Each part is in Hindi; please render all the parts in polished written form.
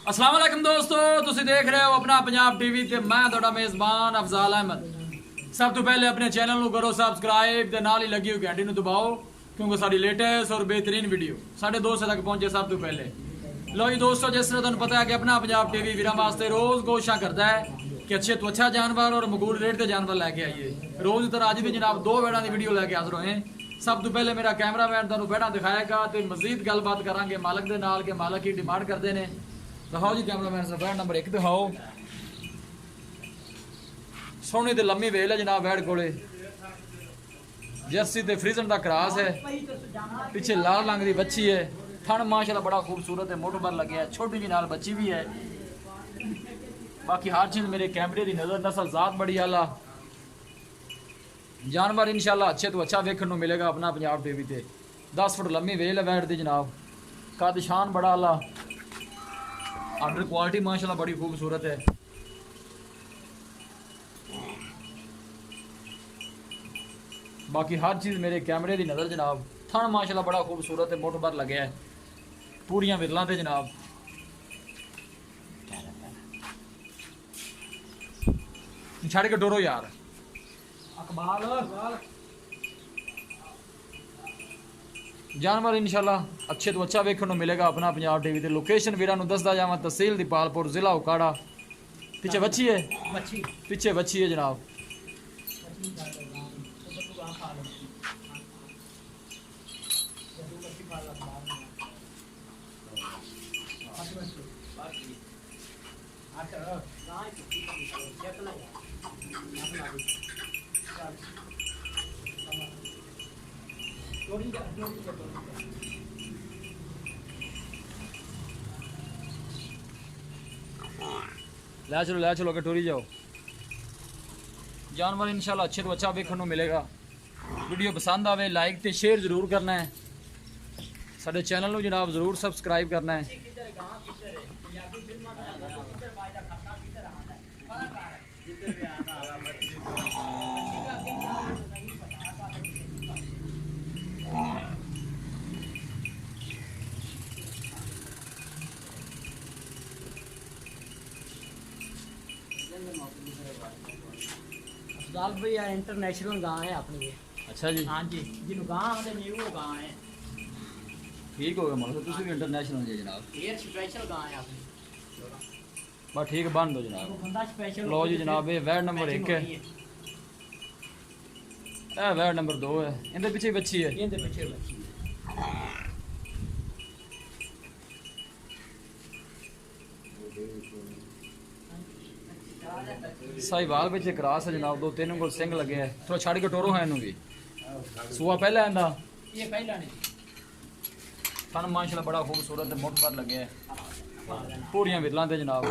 अस्सलाम वालेकुम दोस्तों, तुसी देख रहे हो अपना पंजाब टीवी ते मैं तुहाडा मेज़बान अफजाल अहमद। सब तो पहले अपने चैनल को करो सब्सक्राइब ते नाल ही लगी हुई घंटी नूं दबाओ क्योंकि साडी लेटेस्ट और बेहतरीन वीडियो साढ़े दोस्तों तक पहुंचे सब तो पहले। लो जी दोस्तों, जिस तरह तुहानूं पता है कि अपना पंजाब टीवी वीरां वास्ते रोज़ कोशिशां करता है कि अच्छे तो अच्छा जानवर और मकबूल रेट के जानवर लैके आइए। रोज़ तरह अज भी जनाब दो वेड़ां की वीडियो लैके हाज़र होए। सब तो पहले मेरा कैमरामैन तुहानूं वेड़ां दिखाएगा तो मजीद गलबात करांगे मालक दे नाल के मालक की डिमांड करते हैं। दिखाओ जी कैमरामैन साहब, वैड नंबर 1 दिखाओ। सोहनी ते लम्मी वेल है जनाब वैड कोले, जर्सी ते फ्रीजन का क्रॉस है, पीछे लाल रंग की बच्ची है। थन माशाल्लाह बड़ा खूबसूरत है, मोटो पर लगे है, छोटी जी नाल बच्ची भी है। बाकी हर चीज़ मेरे कैमरे की नज़र, नस्ल ज़ात बड़ी आला, जानवर इंशाल्लाह अच्छे तो अच्छा देखने को मिलेगा अपना पंजाब टीवी ते। 10 फुट लम्मी वेल है वैड दी जनाब, कद शान बड़ा आला, अंडर क्वालिटी माशाल्लाह बड़ी खूबसूरत है। बाकी हर चीज़ मेरे कैमरे की नज़र जनाब। थन माशाल्लाह बड़ा खूबसूरत है, मोटो पर लगे है, पूरियां विरलां ते जनाब। छड़ के डोरो यार जानवर इंशाल्लाह अच्छे तो अच्छा वेखने को मिलेगा अपना पंजाब टीवी ते। लोकेशन वीरां नूं दसदा जावां, तहसील दीपालपुर, जिला उकाड़ा। पीछे बच्ची है, पीछे बच्ची है जनाब। ले चलो के टोरी जाओ। जानवर इंशाल्लाह अच्छे तो अच्छा देखने को मिलेगा। वीडियो पसंद आवे लाइक ते शेयर जरूर करना है। साडे चैनल को जनाब जरूर सब्सक्राइब करना है। लाल भैया इंटरनेशनल गां है अपनी ये। अच्छा जी, हाँ जी, जिन्हों गां आते नहीं वो गां है। ठीक हो गया मतलब तुम भी इंटरनेशनल जी जनाब। ये स्पेशल गां है अपनी, बस ठीक बन दो वो जनाब। बंदा स्पेशल। लो जी जनाब, ये वैड नंबर 1 है, यह वैड नंबर 2 है। इनके पीछे बच्ची है, इनके पीछे बच्ची साहिवाल पीछे क्रॉस है जनाब। 2-3 को सिंग लगे है, थोड़ा छड़ के टोरो है इनू भी। सुआ पहला आंदा, ये पहला नहीं। थन माशाल्लाह बड़ा खूबसूरत है, मोट पर लगे है, पूरियां विरलां ते जनाब।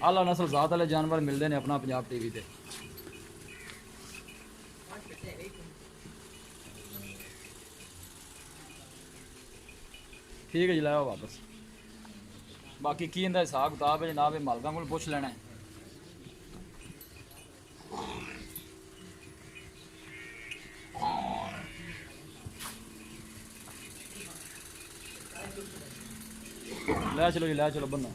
आला नस्ल ज़ात वाले जानवर मिलते हैं अपना पंजाब टीवी ते। ठीक है जी, लाओ वापस। बाकी की इंदा हिसाब किताब है जनाब, मालकां को पुछ लेना है। ले चलो जी, ले चलो बनो।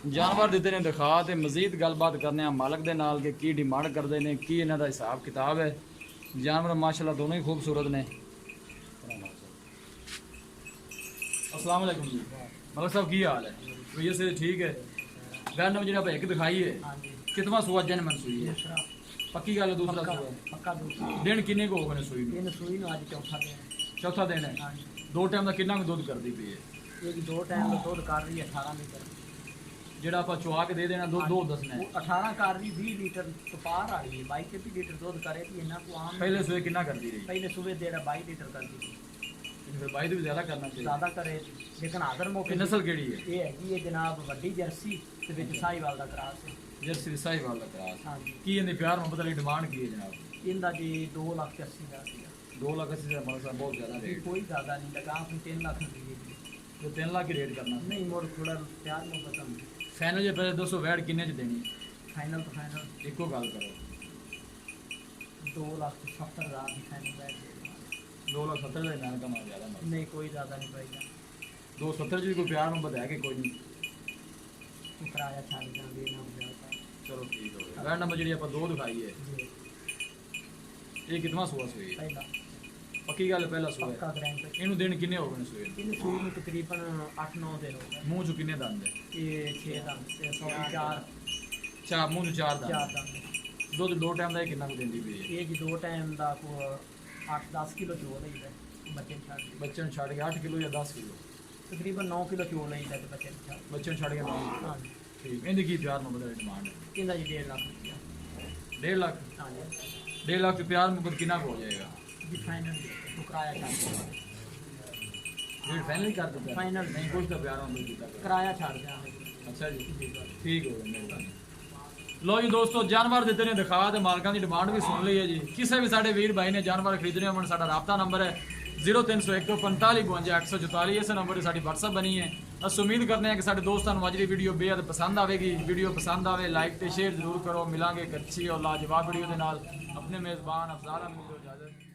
जानवर दिते ने दिखा ते मजीद गलबात करने मालक दे नाल के की डिमांड करते हैं, की इन्हां दा हिसाब किताब है। जानवर माशाल्लाह दोनों ही खूबसूरत ने। अस्सलाम वालेकुम जी, मलक साहब की हाल है? भैया से ठीक है। वैन नंबर जी 1 दिखाई है, कितना सुआ जन मन सुई है? पक्की गल है? दूसरा सुआ पक्का दूसरा दिन किन्ने को हो गए सुई नूं? दिन सुई नु आज चौथा दिन। चौथा दिन है। हाँ जी, 2 टाइम का कितना दुध करती पई है? एक 2 टाइम का दूध कर रही है 18 लीटर। ਜਿਹੜਾ ਆਪਾਂ ਚੁਆ ਕੇ ਦੇ ਦੇਣਾ ਦੁੱਧ ਦੋ ਦੱਸਣਾ ਹੈ। 18 कर रही 20 लीटर तो पार आ रही है। 22 लीटर दूध करे थी इन्ना को आम। ਪਹਿਲੇ ਸੂਏ ਕਿੰਨਾ ਕਰਦੀ ਰਹੀ? पहले सुबह देर 22 लीटर करती थी, ਫਿਰ 22 ਤੋਂ ਵੀ ਜ਼ਿਆਦਾ ਕਰਨਾ ਚਾਹੀਦਾ। ज्यादा करे लेकिन आदर मौके ਇਹ ਨਸਲ ਕਿਹੜੀ ਹੈ? ये है ये जनाब वड्डी जर्सी ते विच साहिवाल दा क्रॉस है। ਜਰਸੀ ਸਾਹੀਵਾਲ ਦਾ ਕਰਾਸ। हाँ जी, ਕੀ ਇਹਦੇ ਪਿਆਰ ਮੁਹੱਬਤ ਵਾਲੀ ਡਿਮਾਂਡ ਕੀ ਹੈ ਜਨਾਬ? इनका जी 2,80,000 सीगा। 2 ਲੱਖ 80 ਹਜ਼ਾਰ ਮਤਲਬ ਬਹੁਤ ਜ਼ਿਆਦਾ ਰੇਟ। कोई ज्यादा नहीं लगा, अपनी 3 लाख रुपये तो 3 लाख की रेट करना नहीं मोर थोड़ा प्यार मोहब्बत हम फाइनल जे पहले 200 वैट किन्ने च देनी? फाइनल तो फाइनल एको गल करो, 2,70,000 की फाइनल बैठ जाएगी। 2,70,000 का मैंने कमा ज़्यादा मत नहीं कोई ज़्यादा नहीं भाई जान। 270 जी कोई प्यार मोहब्बत है कि कोई नहीं। तू किराया छाड़ देना देना हो जाता है। चलो ठीक हो गया। वैट नंबर जी आप दो दिखाई है, जी ये कितना सुआ सुई है? पहला पक्की गल है पहला सुआ पक्का है। गारंटी। इनू दिन किन्ने हो गए ने सुए? इन सूई में तकरीबन 8-9 दिन हो गए। मूंह चो किन्ने दंद है? ये 6 दंद से 4 चार मूंह चो चार दंद। 4 दंद। दुध दो टाइम का कितना देंदी पई है? ये जी 2 टाइम का को 8-10 किलो चो लईदा बच्चे छाड़ के। बच्चे ਨੂੰ ਛੱਡ ਕੇ 8 ਕਿਲੋ ਜਾਂ 10 ਕਿਲੋ? तकरीबन 9 किलो चो लईदा ते बच्चे छाड़। ਬੱਚੇ ਨੂੰ ਛੱਡ ਕੇ 9। हाँ जी ਠੀਕ ਇਹਦੀ ਕੀ ਪਿਆਰ ਮੁਹੱਬਤ ਦੀ ਡਿਮਾਂਡ ਹੈ? इनका जी 1.5 लाख रुपया। 1.5 ਲੱਖ। हाँ जी 1.5 ਲੱਖ ਤੇ ਪਿਆਰ ਮੁਹੱਬਤ ਕਿੰਨਾ ਕੁ ਹੋ ਜਾਏਗਾ? जी फाइनल तो किराया छाड़ रेट फाइनल कर देते हैं? फाइनल नहीं कुछ तो प्यार मुहब्बत कीता करो। किराया छाड़ देंगे। अच्छा जी जी बस। ठीक हो गया मेहरबानी। लो जी दोस्तों जानवर ਦਿੱਤੇ ਨੇ ਦਿਖਾ ਤੇ ਮਾਲਕਾਂ ਦੀ ਡਿਮਾਂਡ ਵੀ ਸੁਣ ਲਈ ਹੈ ਜੀ। ਕਿਸੇ ਵੀ ਸਾਡੇ ਵੀਰ ਭਾਈ ਨੇ ਜਾਨਵਰ ਖਰੀਦਣੇ ਹੋਣ ਸਾਡਾ ਰਾਬਤਾ ਨੰਬਰ ਹੈ 0301 45 52 144। ਇਸ ਨੰਬਰ ਤੇ ਸਾਡੀ WhatsApp ਬਣੀ ਹੈ। ਅਸੀਂ ਉਮੀਦ ਕਰਦੇ ਹਾਂ ਕਿ ਸਾਡੇ ਦੋਸਤਾਂ ਨੂੰ ਅੱਜ ਦੀ ਵੀਡੀਓ ਬੇहद ਪਸੰਦ ਆਵੇਗੀ। ਵੀਡੀਓ ਪਸੰਦ ਆਵੇ ਲਾਈਕ ਤੇ ਸ਼ੇਅਰ ਜ਼ਰੂਰ ਕਰੋ। ਮਿਲਾਂਗੇ ਇੱਕ ਅੱਛੀ ਔਰ ਲਾਜਵਾਬ ਵੀਡੀਓ ਦੇ ਨਾਲ। ਆਪਣੇ ਮੇਜ਼ਬਾਨ ਅਫਜ਼ਾਲ ਅਹਿਮਦ ਨੂੰ ਇਜਾਜ਼ਤ।